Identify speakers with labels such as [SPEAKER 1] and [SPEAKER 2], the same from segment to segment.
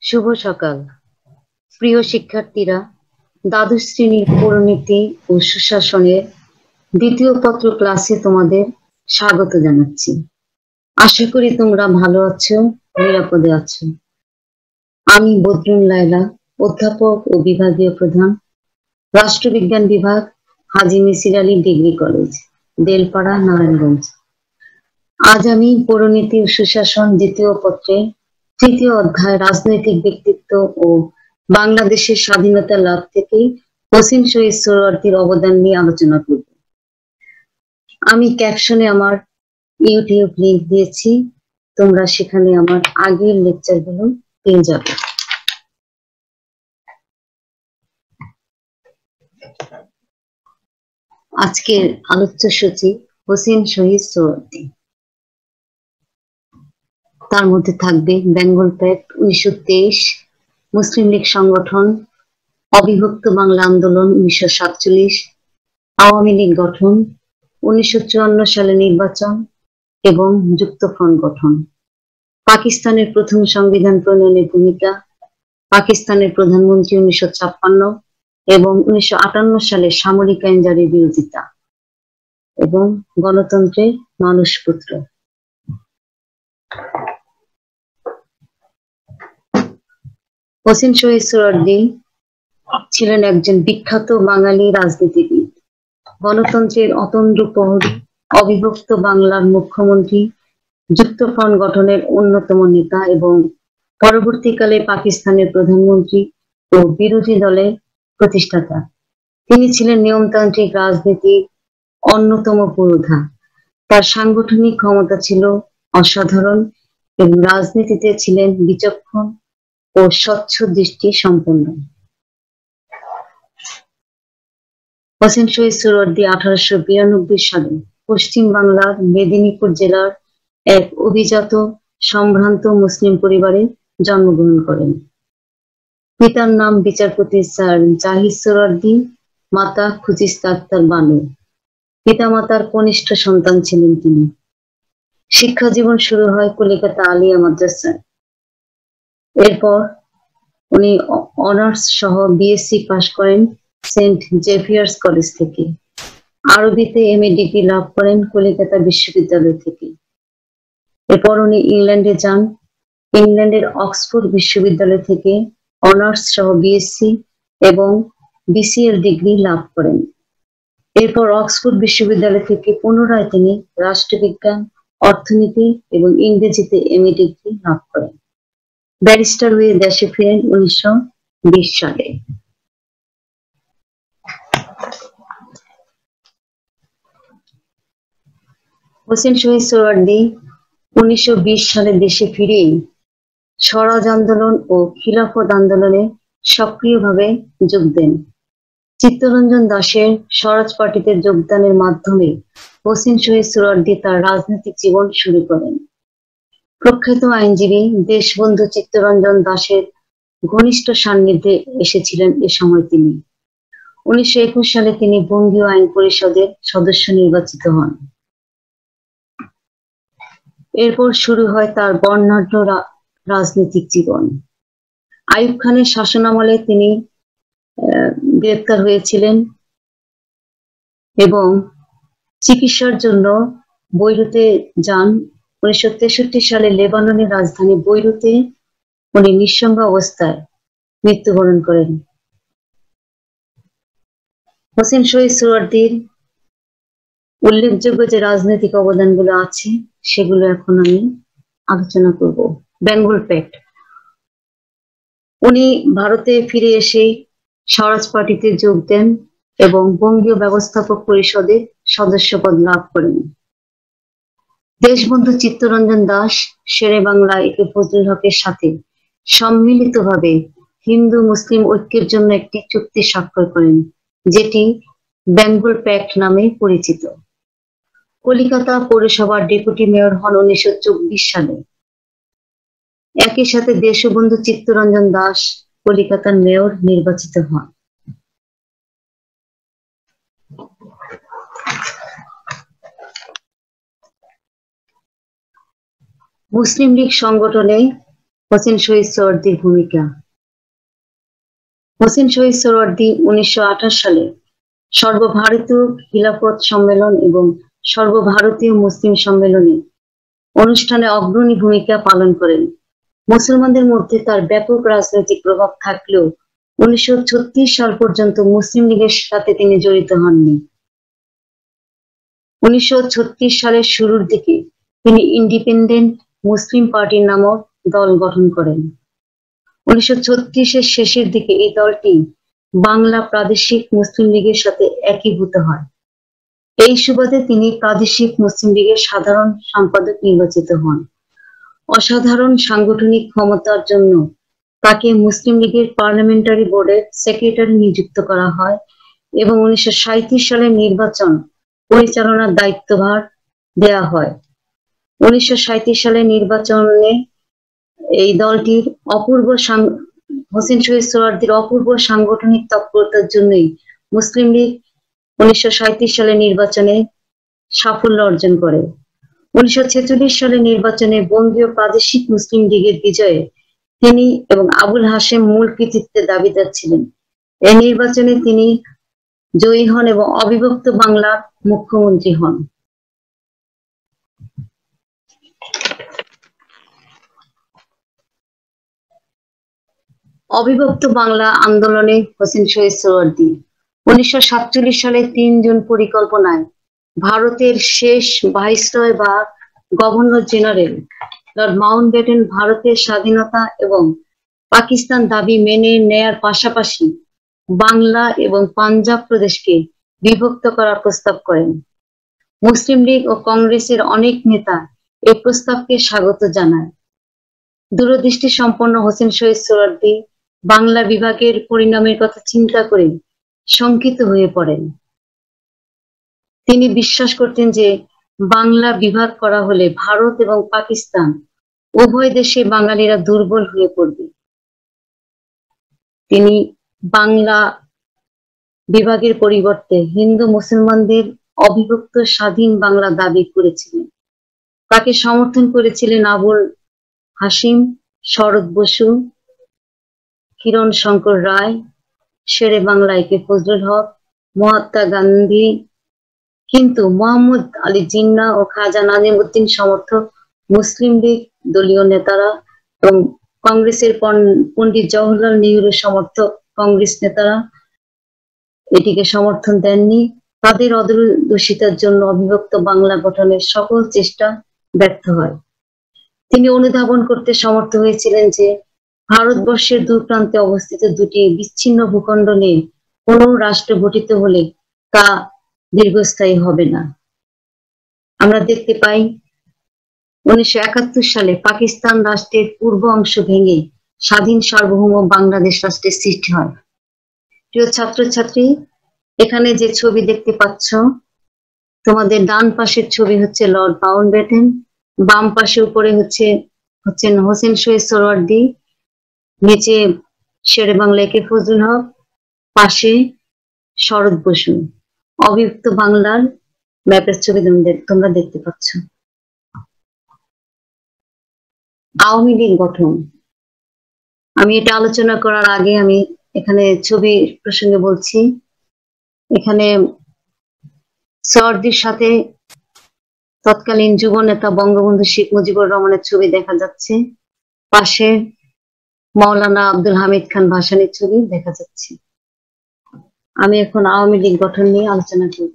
[SPEAKER 1] শুভ সকাল প্রিয় শিক্ষার্থীরা। দ্বাদশ শ্রেণীর পরিণতি ও সুশাসনের দ্বিতীয় পত্র ক্লাসে তোমাদের স্বাগত জানাচ্ছি। আশা করি তোমরা ভালো আছো, নিরাপদে আছো। আমি বদরুন লায়লা, অধ্যাপক ও বিভাগীয় প্রধান, রাষ্ট্রবিজ্ঞান বিভাগ, হাজী মিসির আলী ডিগ্রি কলেজ, বেলপাড়া, নারায়ণগঞ্জ। আজ আমি পরিণতি ও সুশাসন দ্বিতীয় পত্রে তৃতীয় অধ্যায় রাজনৈতিক ব্যক্তিত্ব ও বাংলাদেশের স্বাধীনতা লাভ থেকে হোসেন শহীদ সোহরাওয়ার্দীর অবদান নিয়ে আলোচনা করব। আমি ক্যাপশনে আমার ইউটিউব লিংক দিয়েছি, তোমরা সেখানে আমার আগের লেকচারগুলো পেয়ে যাবে। আজকের আলোচ্য সূচি হোসেন শহীদ সোহরাওয়ার্দী। তার মধ্যে থাকবে বেঙ্গল প্যাক্ট 1923, মুসলিম লীগ সংগঠন, অবিভক্ত বাংলা আন্দোলন 1947, আওয়ামী লীগ গঠন, 1954 সালে নির্বাচন এবং যুক্তফ্রন্ট গঠন, পাকিস্তানের প্রথম সংবিধান প্রণয়নের ভূমিকা, পাকিস্তানের প্রধানমন্ত্রী 1956 এবং 1958 সালে সামরিক আইন জারির বিরোধিতা এবং গণতন্ত্রের মানসপুত্র। হোসেন শহীদ সোহরাওয়ার্দী ছিলেন একজন বিখ্যাত বাঙালি রাজনীতিবিদ, গণতন্ত্রের অতন্দ্র প্রহরী, অবিভক্ত বাংলার মুখ্যমন্ত্রী, যুক্তফ্রন্ট গঠনের অন্যতম নেতা এবং পরবর্তীকালে পাকিস্তানের প্রধানমন্ত্রী ও বিরোধী দলের প্রতিষ্ঠাতা। তিনি ছিলেন নিয়মতান্ত্রিক রাজনীতির অন্যতম পুরোধা। তার সাংগঠনিক ক্ষমতা ছিল অসাধারণ এবং রাজনীতিতে ছিলেন বিচক্ষণ ও স্বচ্ছ দৃষ্টি সম্পন্ন। হোসেন শহীদ সোহরাওয়ার্দী 1892 সালে পশ্চিম বাংলার মেদিনীপুর জেলার এক অভিজাত সম্ভ্রান্ত মুসলিম পরিবারে জন্মগ্রহণ করেন। পিতার নাম বিচারপতি স্যার জাহিদ সোহরাওয়ার্দী, মাতা খুজিস্তা আক্তার বানু। পিতামাতার কনিষ্ঠ সন্তান ছিলেন তিনি। শিক্ষা জীবন শুরু হয় কলিকাতা আলিয়া মাদ্রাসায়। এরপর উনি অনার্স সহ বিএসসি পাশ করেন সেন্ট জেভিয়ার্স কলেজ থেকে। আরবিতে এমএ ডিগ্রি লাভ করেন কলিকাতা বিশ্ববিদ্যালয় থেকে। এরপর উনি ইংল্যান্ডে যান। ইংল্যান্ডের অক্সফোর্ড বিশ্ববিদ্যালয় থেকে অনার্স সহ বিএসসি এবং বিসিএল ডিগ্রি লাভ করেন। এরপর অক্সফোর্ড বিশ্ববিদ্যালয় থেকে পুনরায় তিনি রাষ্ট্রবিজ্ঞান, অর্থনীতি এবং ইংরেজিতে এমএ ডিগ্রি লাভ করেন। ব্যারিস্টার হয়ে দেশে ফেরেন 1920 সালে। হোসেন শহীদ সোহরাওয়ার্দী 1920 সালে দেশে ফিরেই স্বরাজ আন্দোলন ও খিলাফত আন্দোলনে সক্রিয়ভাবে যোগ দেন। চিত্তরঞ্জন দাশের স্বরাজ পার্টিতে যোগদানের মাধ্যমে হোসেন শহীদ সোহরাওয়ার্দী তার রাজনৈতিক জীবন শুরু করেন। প্রখ্যাত আইনজীবী দেশবন্ধু চিত্তরঞ্জন দাশের ঘনিষ্ঠ সান্নিধ্যে এসেছিলেন এ সময় তিনি। 1921 সালে তিনি বঙ্গীয় আইন পরিষদের সদস্য নির্বাচিত হন। এরপর শুরু হয় তার বর্ণাঢ্য রাজনৈতিক জীবন। আইয়ুব খানের শাসনামলে তিনি গ্রেপ্তার হয়েছিলেন এবং চিকিৎসার জন্য বৈরুতে যান। 1963 সালে লেবাননের রাজধানী বৈরুতে উনি নিঃসঙ্গ অবস্থায় মৃত্যুবরণ করেন। হোসেন শহীদ সোহরাওয়ার্দীর উল্লেখযোগ্য যে রাজনৈতিক অবদানগুলো আছে সেগুলো এখন আমি আলোচনা করব। বেঙ্গল প্যাক্ট, উনি ভারতে ফিরে এসে স্বরাজ পার্টিতে যোগ দেন এবং বঙ্গীয় ব্যবস্থাপক পরিষদের সদস্যপদ লাভ করেন। দেশবন্ধু চিত্তরঞ্জন দাশ শেরে বাংলা একে ফজলুল হকের সাথে সম্মিলিতভাবে হিন্দু মুসলিম ঐক্যের জন্য একটি চুক্তি স্বাক্ষর করেন, যেটি বেঙ্গল প্যাক্ট নামে পরিচিত। কলিকাতা পৌরসভার ডেপুটি মেয়র হন 1924 সালে। একই সাথে দেশবন্ধু চিত্তরঞ্জন দাশ কলিকাতার মেয়র নির্বাচিত হন। মুসলিম লীগ সংগঠনে হোসেন শহীদ সোহরাওয়ার্দীর ভূমিকা। হোসেন শহীদ সোহরাওয়ার্দী 1928 সালে সর্বভারতীয় খিলাফত সম্মেলন এবং সর্বভারতীয় মুসলিম সম্মেলনে অনুষ্ঠানে অগ্রণী ভূমিকা পালন করেন। মুসলমানদের মধ্যে তার ব্যাপক রাজনৈতিক প্রভাব থাকলেও 1936 সাল পর্যন্ত মুসলিম লীগের সাথে তিনি জড়িত হননি। 1936 সালের শুরুর দিকে তিনি ইন্ডিপেন্ডেন্ট মুসলিম পার্টি নামক দল গঠন করেন। 1936-এর শেষের দিকে এই দলটি বাংলা প্রাদেশিক মুসলিম লীগের সাথে একীভূত হয়। এই সুবাদে তিনি প্রাদেশিক মুসলিম লীগের সাধারণ সম্পাদক নির্বাচিত হন। অসাধারণ সাংগঠনিক ক্ষমতার জন্য তাকে মুসলিম লীগের পার্লামেন্টারি বোর্ডের সেক্রেটারি নিযুক্ত করা হয় এবং 1937 সালের নির্বাচন পরিচালনার দায়িত্বভার দেয়া হয়। 1937 সালের নির্বাচনে এই দলটির হোসেন শহীদ সোহরাওয়ার্দীর অপূর্ব সাংগঠনিক তৎপরতার জন্যই মুসলিম লীগ 1937 সালের নির্বাচনে সাফল্য অর্জন করে। 1946 সালের নির্বাচনে বঙ্গীয় প্রাদেশিক মুসলিম লীগের বিজয়ে তিনি এবং আবুল হাশেম মূল কৃতিত্বের দাবিদার ছিলেন। এই নির্বাচনে তিনি জয়ী হন এবং অবিভক্ত বাংলার মুখ্যমন্ত্রী হন। অবিভক্ত বাংলা আন্দোলনে হোসেন শহীদ সোহরাওয়ার্দী 1947 সালে 3 জুন পরিকল্পনায় ভারতের শেষ ভাইসরয় বা গভর্নর জেনারেল লর্ড মাউন্টব্যাটেন ভারতের স্বাধীনতা এবং পাকিস্তান দাবি মেনে নেয়ার পাশাপাশি বাংলা এবং পাঞ্জাব প্রদেশকে বিভক্ত করার প্রস্তাব করেন। মুসলিম লীগ ও কংগ্রেসের অনেক নেতা এই প্রস্তাবকে স্বাগত জানায়। দূরদৃষ্টি সম্পন্ন হোসেন শহীদ সোহরাওয়ার্দী বাংলা বিভাগের পরিণামের কথা চিন্তা করে শঙ্কিত হয়ে পড়েন। তিনি বিশ্বাস করতেন যে বাংলা বিভাগ করা হলে ভারত এবং পাকিস্তান উভয় দেশে বাঙালিরা দুর্বল হয়ে পড়বে। তিনি বাংলা বিভাগের পরিবর্তে হিন্দু মুসলমানদের অবিভক্ত স্বাধীন বাংলা দাবি করেছিলেন। তাকে সমর্থন করেছিলেন আবুল হাশিম, শরৎ বসু, কিরণ শঙ্কর রায়, শেরে বাংলা একে ফজলুল হক, মহাত্মা গান্ধী। কিন্তু মোহাম্মদ আলী জিন্না ও খাজা নাজিমউদ্দিন সমর্থক মুসলিম লীগ দলীয় নেতারা এবং কংগ্রেসের পণ্ডিত জওহরলাল নেহরু সমর্থক কংগ্রেস নেতারা এটিকে সমর্থন দেননি। তাদের অদূরদর্শিতার জন্য অবিভক্ত বাংলা গঠনের সকল চেষ্টা ব্যর্থ হয়। তিনি অনুধাবন করতে সমর্থ হয়েছিলেন যে ভারতবর্ষের দু প্রান্তে অবস্থিত দুটি বিচ্ছিন্ন ভূখণ্ড নিয়ে কোন রাষ্ট্র গঠিত হলে তা দীর্ঘস্থায়ী হবে না। আমরা দেখতে পাই 1971 সালে পাকিস্তান রাষ্ট্রের পূর্ব অংশ ভেঙে স্বাধীন সার্বভৌম বাংলাদেশ রাষ্ট্রের সৃষ্টি হয়। প্রিয় ছাত্রছাত্রী, এখানে যে ছবি দেখতে পাচ্ছ, তোমাদের ডান পাশের ছবি হচ্ছে লর্ড মাউন্টব্যাটেন, বাম পাশে উপরে হচ্ছেন হোসেন শহীদ সোহরাওয়ার্দী, নিচে শেরে বাংলা একে ফজলুল হক, পাশে শরৎ বসু। অবিভক্ত বাংলার ম্যাপের ছবি তোমরা দেখতে পাচ্ছ। আওয়ামী লীগ গঠন। আমি এটা আলোচনা করার আগে আমি এখানে ছবি প্রসঙ্গে বলছি। এখানে সোহরাওয়ার্দীর সাথে তৎকালীন যুব নেতা বঙ্গবন্ধু শেখ মুজিবুর রহমানের ছবি দেখা যাচ্ছে, পাশে মাওলানা আব্দুল হামিদ খান ভাসানীর ছবি দেখা যাচ্ছে। আমি এখন আওয়ামী লীগ গঠন নিয়ে আলোচনা করব।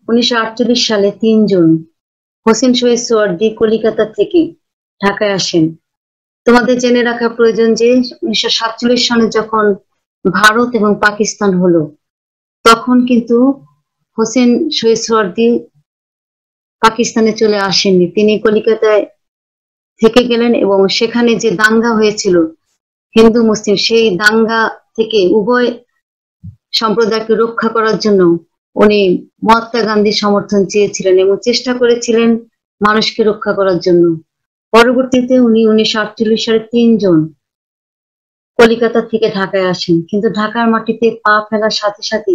[SPEAKER 1] 1948 সালে 3 জুন হোসেন শহীদ সোহরাওয়ার্দী কলিকাতা থেকে ঢাকায় আসেন। তোমাদের জেনে রাখা প্রয়োজন যে 1947 সালে যখন ভারত এবং পাকিস্তান হলো, তখন কিন্তু হোসেন শহীদ সোহরাওয়ার্দী পাকিস্তানে চলে আসেননি। তিনি কলিকাতায় থেকে গেলেন এবং সেখানে যে দাঙ্গা হয়েছিল হিন্দু মুসলিম, সেই দাঙ্গা থেকে উভয় সম্প্রদায়কে রক্ষা করার জন্য উনি মহাত্মা গান্ধীর সমর্থন চেয়েছিলেন এবং চেষ্টা করেছিলেন মানুষকে রক্ষা করার জন্য। পরবর্তীতে উনি 1948 সালে 3 জুন কলিকাতা থেকে ঢাকায় আসেন, কিন্তু ঢাকার মাটিতে পা ফেলার সাথে সাথে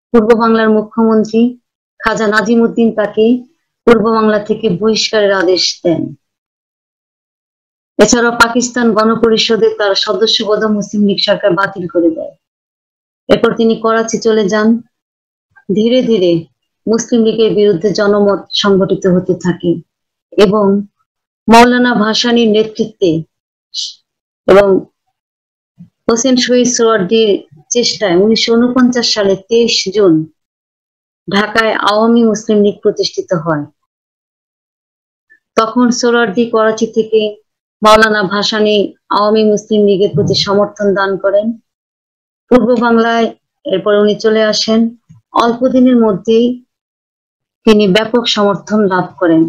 [SPEAKER 1] পূর্ব বাংলার মুখ্যমন্ত্রী খাজা নাজিমউদ্দিন তাকে পূর্ব বাংলা থেকে বহিষ্কারের আদেশ দেন। এছাড়াও পাকিস্তান গণপরিষদে তার সদস্যপদ মুসলিম লীগ সরকার বাতিল করে দেয়। এরপর তিনি করাচি চলে যান। ধীরে ধীরে মুসলিম লীগের বিরুদ্ধে জনমত সংগঠিত হতে থাকে এবং মৌলানা ভাসানীর নেতৃত্বে এবং হোসেন শহীদ সোহরাওয়ার্দীর চেষ্টায় 1949 সালে 23 জুন ঢাকায় আওয়ামী মুসলিম লীগ প্রতিষ্ঠিত হয়। তখন সোহরাওয়ার্দী করাচি থেকে মৌলানা ভাসানী আওয়ামী মুসলিম লীগের প্রতি সমর্থন দান করেন। পূর্ব বাংলায় এরপর উনি চলে আসেন। অল্প দিনের মধ্যেই তিনি ব্যাপক সমর্থন লাভ করেন।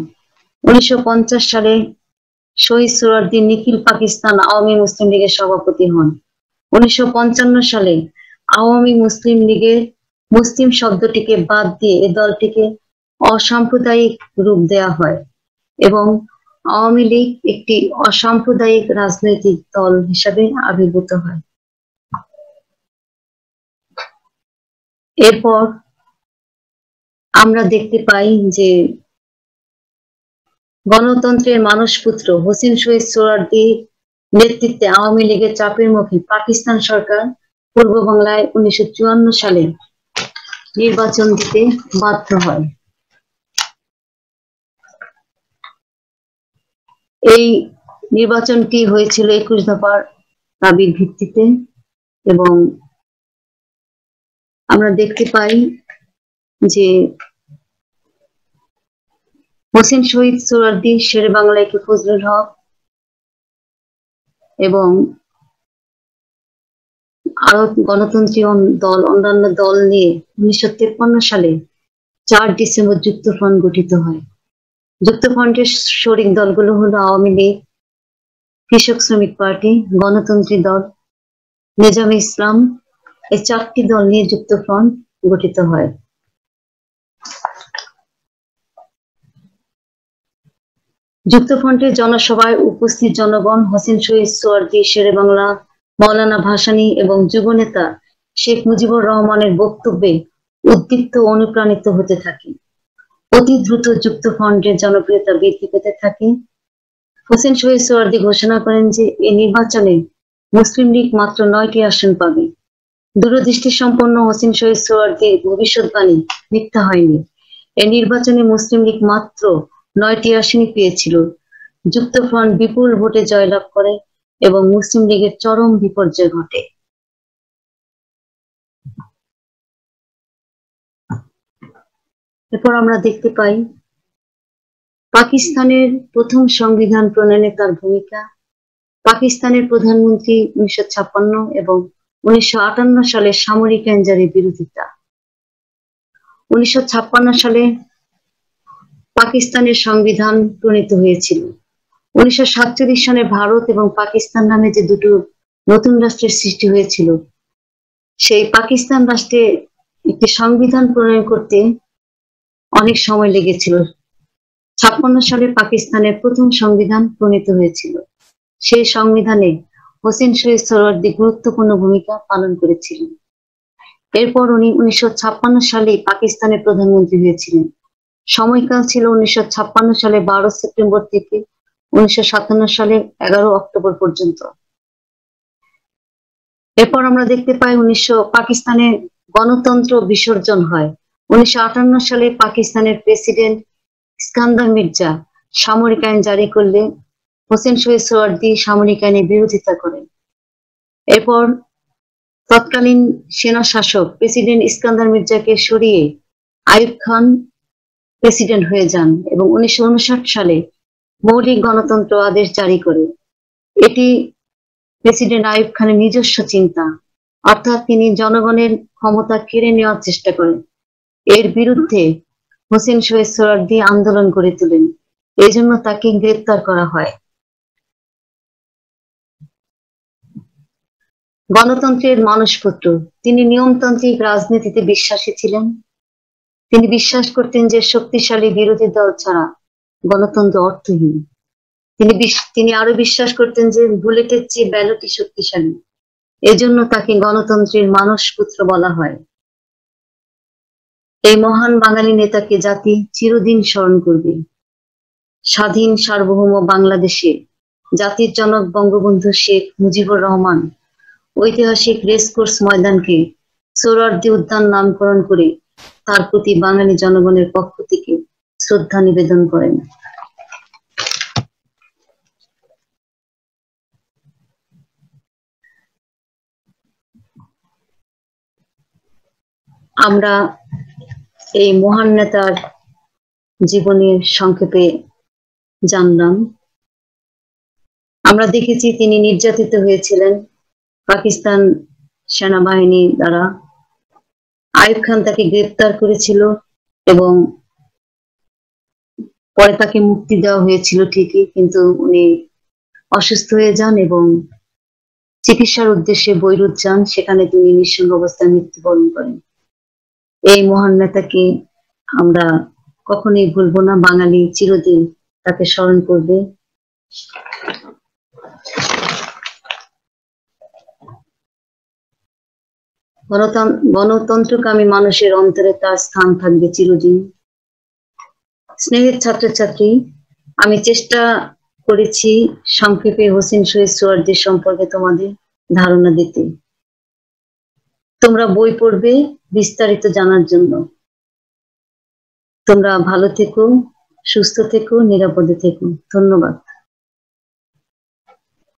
[SPEAKER 1] 1950 সালে শহীদ সোহরাওয়ার্দী নিখিল পাকিস্তান আওয়ামী মুসলিম লীগের সভাপতি হন। 1955 সালে আওয়ামী মুসলিম লীগের মুসলিম শব্দটিকে বাদ দিয়ে এ দলটিকে অসাম্প্রদায়িক রূপ দেয়া হয় এবং আওয়ামী লীগ একটি অসাম্প্রদায়িক রাজনৈতিক দল হিসাবে আবির্ভূত হয়। এরপর আমরা দেখতে পাই যে গণতন্ত্রের মানসপুত্র হোসেন শহীদ সোহরাওয়ার্দীর নেতৃত্বে আওয়ামী লীগের চাপের মুখে পাকিস্তান সরকার পূর্ব বাংলায় 1954 সালে নির্বাচন দিতে বাধ্য হয়। এই নির্বাচনটি হয়েছিল 21 দফার দাবির ভিত্তিতে এবং আমরা দেখতে পাই যে হোসেন শহীদ সোহরাওয়ার্দী শেরে বাংলায় ফজলুল হক এবং আরো গণতন্ত্রী দল অন্যান্য দল নিয়ে 1953 সালে 4 ডিসেম্বর যুক্তফ্রন্ট গঠিত হয়। যুক্তফ্রন্টের শরিক দলগুলো হলো আওয়ামী লীগ, কৃষক শ্রমিক পার্টি, গণতন্ত্রী দল, নিজামে ইসলাম। এই 4টি দল নিয়ে যুক্তফ্রন্ট গঠিত হয়। যুক্তফ্রন্টের জনসভায় উপস্থিত জনগণ হোসেন শহীদ সোহরাওয়ার্দী শেরে বাংলা, মৌলানা ভাসানী এবং যুবনেতা শেখ মুজিবুর রহমানের বক্তব্যে উদ্দীপ্ত অনুপ্রাণিত হতে থাকে। অতি দ্রুত যুক্তফ্রন্টের জনপ্রিয়তা বৃদ্ধি পেতে থাকে। হোসেন শহীদ সোহরাওয়ার্দী ঘোষণা করেন যে এই নির্বাচনে মুসলিম লীগ মাত্র 9টি আসন পাবে। দূরদৃষ্টি সম্পন্ন হোসেন শহীদ সোহরাওয়ার্দীর ভবিষ্যৎবাণী মিথ্যা হয়নি। এই নির্বাচনে মুসলিম লীগ মাত্র 9টি আসনই পেয়েছিল। যুক্তফ্রন্ট বিপুল ভোটে জয়লাভ করে এবং মুসলিম লীগের চরম বিপর্যয় ঘটে। এরপর আমরা দেখতে পাই পাকিস্তানের প্রথম সংবিধান প্রণয়নে তার ভূমিকা। পাকিস্তানের প্রধানমন্ত্রী 1956 এবং 1958 সালে সামরিক আইন জারির বিরোধিতা। 1956 সালে পাকিস্তানের সংবিধান প্রণীত হয়েছিল। 1947 সালে ভারত এবং পাকিস্তান নামে যে দুটো নতুন রাষ্ট্রের সৃষ্টি হয়েছিল, সেই পাকিস্তান রাষ্ট্রে একটি সংবিধান প্রণয়ন করতে অনেক সময় লেগেছিল। 56 সালে পাকিস্তানের প্রথম সংবিধান প্রণীত হয়েছিল। সেই সংবিধানে হোসেন শহীদ সোহরাওয়ার্দী গুরুত্বপূর্ণ ভূমিকা পালন করেছিলেন। এরপর উনি 1956 সালে পাকিস্তানের প্রধানমন্ত্রী হয়েছিলেন। সময়কাল ছিল 1956 সালে 12 সেপ্টেম্বর থেকে 1957 সালে 11 অক্টোবর পর্যন্ত। এরপর আমরা দেখতে পাই পাকিস্তানে গণতন্ত্র বিসর্জন হয়। 1958 সালে পাকিস্তানের প্রেসিডেন্ট ইস্কান্দার মির্জা সামরিক আইন জারি করলে হোসেন শহীদ সোহরাওয়ার্দী সামরিক আইনের বিরোধিতা করেন। এরপর তৎকালীন সেনা শাসক প্রেসিডেন্ট ইস্কান্দার মির্জাকে সরিয়ে আইয়ুব খান প্রেসিডেন্ট হয়ে যান এবং 1959 সালে মৌলিক গণতন্ত্র আদেশ জারি করে। এটি প্রেসিডেন্ট আইয়ুব খানের নিজস্ব চিন্তা, অর্থাৎ তিনি জনগণের ক্ষমতা কেড়ে নেওয়ার চেষ্টা করেন। এর বিরুদ্ধে হোসেন শহীদ সোহরাওয়ার্দী আন্দোলন গড়ে তোলেন। এই জন্য তাকে গ্রেপ্তার করা হয়। গণতন্ত্রের মানসপুত্র, তিনি নিয়মতান্ত্রিক রাজনীতিতে বিশ্বাসী ছিলেন। তিনি বিশ্বাস করতেন যে শক্তিশালী বিরোধী দল ছাড়া গণতন্ত্র অর্থহীন। তিনি আরো বিশ্বাস করতেন যে বুলেটের চেয়ে ব্যালটই শক্তিশালী। এজন্য তাকে গণতন্ত্রের মানসপুত্র বলা হয়। এই মহান বাঙালি নেতাকে জাতি চিরদিন স্মরণ করবে। স্বাধীন সার্বভৌম বাংলাদেশে জাতির জনক বঙ্গবন্ধু শেখ মুজিবুর রহমান ঐতিহাসিক রেসকোর্স ময়দানকে সোহরাওয়ার্দী উদ্যান নামকরণ করে তার প্রতি বাঙালি জনগণের পক্ষ থেকে শ্রদ্ধা নিবেদন করেন। আমরা এই মহান নেতার জীবনের সংক্ষেপে জানলাম। আমরা দেখেছি তিনি নির্যাতিত হয়েছিলেন পাকিস্তান সেনাবাহিনী দ্বারা। আইয়ুব খান তাকে গ্রেপ্তার করেছিল এবং পরে তাকে মুক্তি দেওয়া হয়েছিল ঠিকই, কিন্তু উনি অসুস্থ হয়ে যান এবং চিকিৎসার উদ্দেশ্যে বৈরুত যান, সেখানে তিনি নিঃসঙ্গ অবস্থায় মৃত্যুবরণ করেন। এই মহান নেতাকে আমরা কখনোই ভুলবো না, বাঙালি চিরদিন তাকে স্মরণ করবে। গণতন্ত্রকামী মানুষের অন্তরে তার স্থান থাকবে চিরদিন। স্নেহের ছাত্রছাত্রী, আমি চেষ্টা করেছি সংক্ষেপে হোসেন শহীদ সোহরাওয়ার্দী সম্পর্কে তোমাদের ধারণা দিতে। তোমরা বই পড়বে বিস্তারিত জানার জন্য। তোমরা ভালো থেকো, সুস্থ থেকো, নিরাপদে থেকো। ধন্যবাদ।